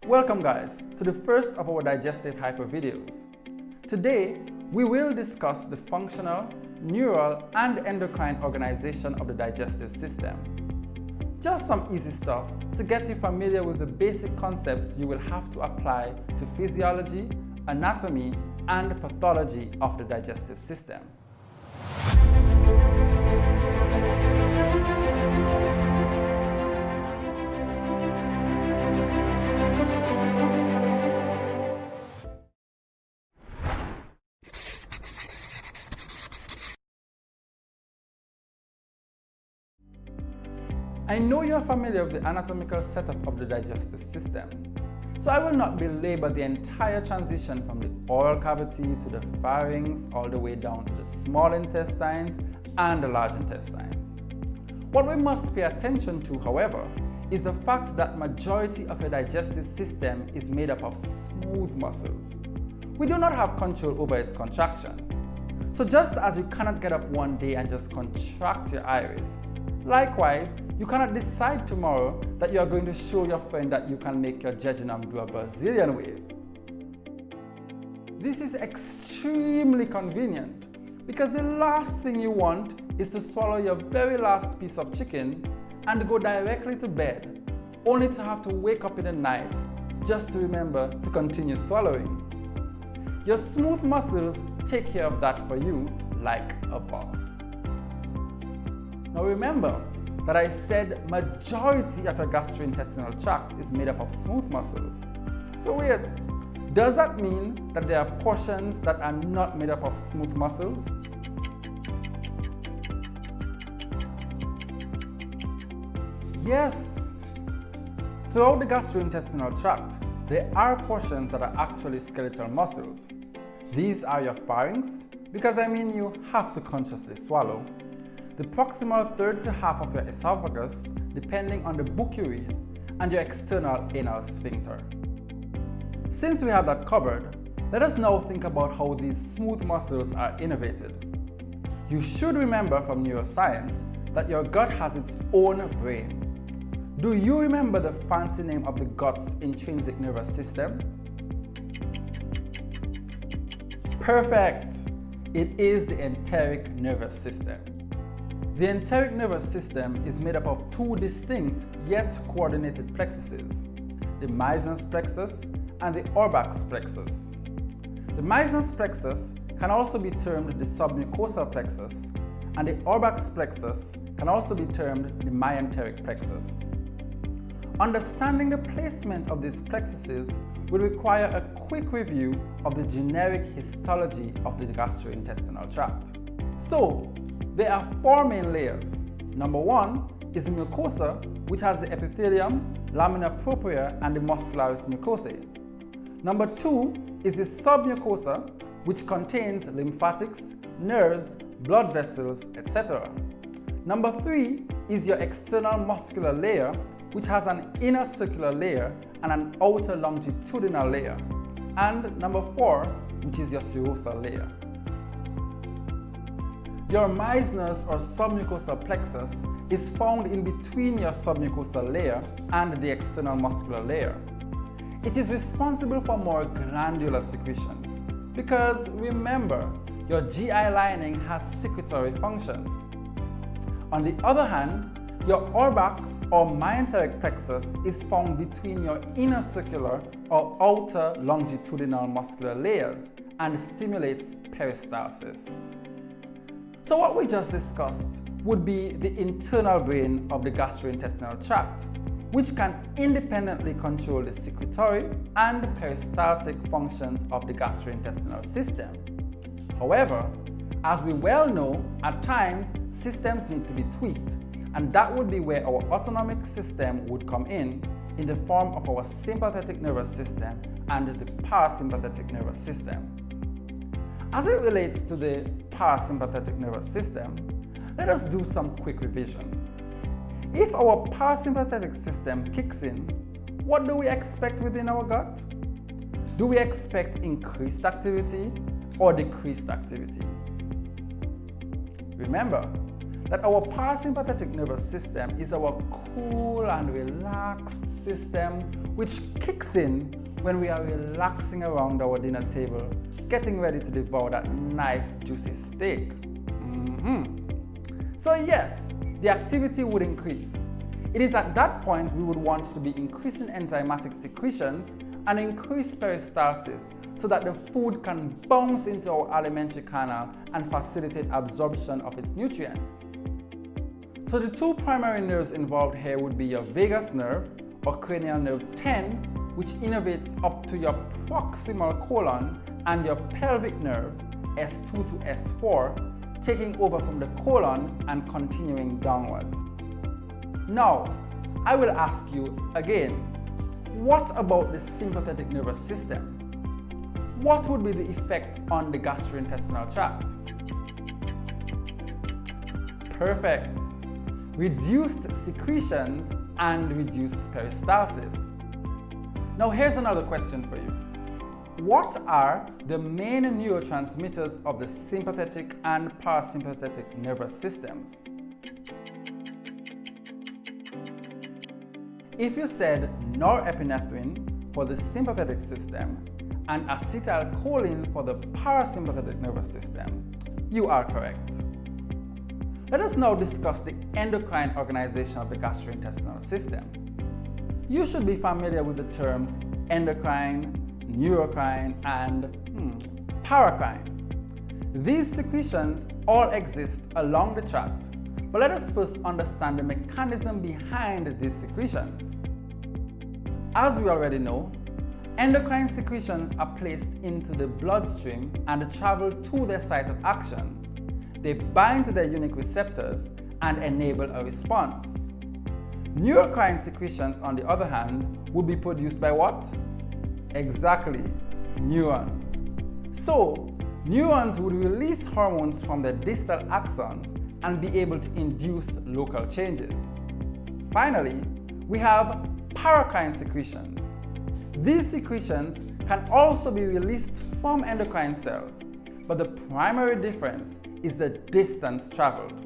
Welcome guys to the first of our digestive HyprVideos. Today we will discuss the functional, neural and endocrine organization of the digestive system. Just some easy stuff to get you familiar with the basic concepts you will have to apply to physiology, anatomy and pathology of the digestive system. I know you are familiar with the anatomical setup of the digestive system, so I will not belabor the entire transition from the oral cavity to the pharynx all the way down to the small intestines and the large intestines. What we must pay attention to, however, is the fact that majority of your digestive system is made up of smooth muscles. We do not have control over its contraction. So just as you cannot get up one day and just contract your iris, likewise, you cannot decide tomorrow that you are going to show your friend that you can make your jejunum do a Brazilian wave. This is extremely convenient because the last thing you want is to swallow your very last piece of chicken and go directly to bed, only to have to wake up in the night just to remember to continue swallowing. Your smooth muscles take care of that for you like a boss. Now remember that I said majority of your gastrointestinal tract is made up of smooth muscles. So wait, does that mean that there are portions that are not made up of smooth muscles? Yes. Throughout the gastrointestinal tract, there are portions that are actually skeletal muscles. These are your pharynx, because you have to consciously swallow. The proximal third to half of your esophagus, depending on the book you read, and your external anal sphincter. Since we have that covered, let us now think about how these smooth muscles are innervated. You should remember from neuroscience that your gut has its own brain. Do you remember the fancy name of the gut's intrinsic nervous system? Perfect! It is the enteric nervous system. The enteric nervous system is made up of two distinct yet coordinated plexuses, the Meissner's plexus and the Orbach's plexus. The Meissner's plexus can also be termed the submucosal plexus, and the Orbach's plexus can also be termed the myenteric plexus. Understanding the placement of these plexuses will require a quick review of the generic histology of the gastrointestinal tract. So, there are four main layers. Number one is the mucosa, which has the epithelium, lamina propria, and the muscularis mucosae. Number two is the submucosa, which contains lymphatics, nerves, blood vessels, etc. Number three is your external muscular layer, which has an inner circular layer and an outer longitudinal layer. And number four, which is your serosal layer. Your Meissner's or submucosal plexus is found in between your submucosal layer and the external muscular layer. It is responsible for more glandular secretions because remember, your GI lining has secretory functions. On the other hand, your Orbach's or myenteric plexus is found between your inner circular or outer longitudinal muscular layers and stimulates peristalsis. So what we just discussed would be the internal brain of the gastrointestinal tract, which can independently control the secretory and peristaltic functions of the gastrointestinal system. However, as we well know, at times systems need to be tweaked, and that would be where our autonomic system would come in the form of our sympathetic nervous system and the parasympathetic nervous system. As it relates to the parasympathetic nervous system, let us do some quick revision. If our parasympathetic system kicks in, what do we expect within our gut? Do we expect increased activity or decreased activity? Remember that our parasympathetic nervous system is our cool and relaxed system which kicks in when we are relaxing around our dinner table, getting ready to devour that nice juicy steak. So yes, the activity would increase. It is at that point we would want to be increasing enzymatic secretions and increase peristalsis so that the food can bounce into our alimentary canal and facilitate absorption of its nutrients. So the two primary nerves involved here would be your vagus nerve or cranial nerve 10, which innervates up to your proximal colon, and your pelvic nerve S2 to S4, taking over from the colon and continuing downwards. Now, I will ask you again, what about the sympathetic nervous system? What would be the effect on the gastrointestinal tract? Perfect. Reduced secretions and reduced peristalsis. Now here's another question for you. What are the main neurotransmitters of the sympathetic and parasympathetic nervous systems? If you said norepinephrine for the sympathetic system and acetylcholine for the parasympathetic nervous system, you are correct. Let us now discuss the endocrine organization of the gastrointestinal system. You should be familiar with the terms endocrine, neurocrine, and paracrine. These secretions all exist along the tract, but let us first understand the mechanism behind these secretions. As we already know, endocrine secretions are placed into the bloodstream and travel to their site of action. They bind to their unique receptors and enable a response. Neurocrine secretions, on the other hand, would be produced by what? Exactly, neurons. So, neurons would release hormones from their distal axons and be able to induce local changes. Finally, we have paracrine secretions. These secretions can also be released from endocrine cells, but the primary difference is the distance traveled.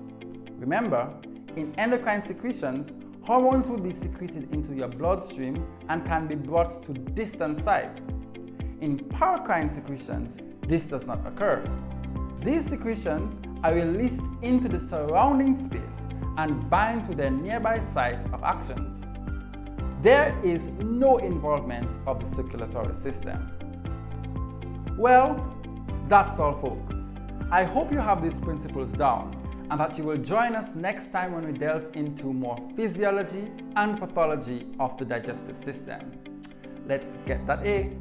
Remember, in endocrine secretions, hormones will be secreted into your bloodstream and can be brought to distant sites. In paracrine secretions, this does not occur. These secretions are released into the surrounding space and bind to their nearby site of actions. There is no involvement of the circulatory system. Well, that's all, folks. I hope you have these principles down and that you will join us next time when we delve into more physiology and pathology of the digestive system. Let's get that A.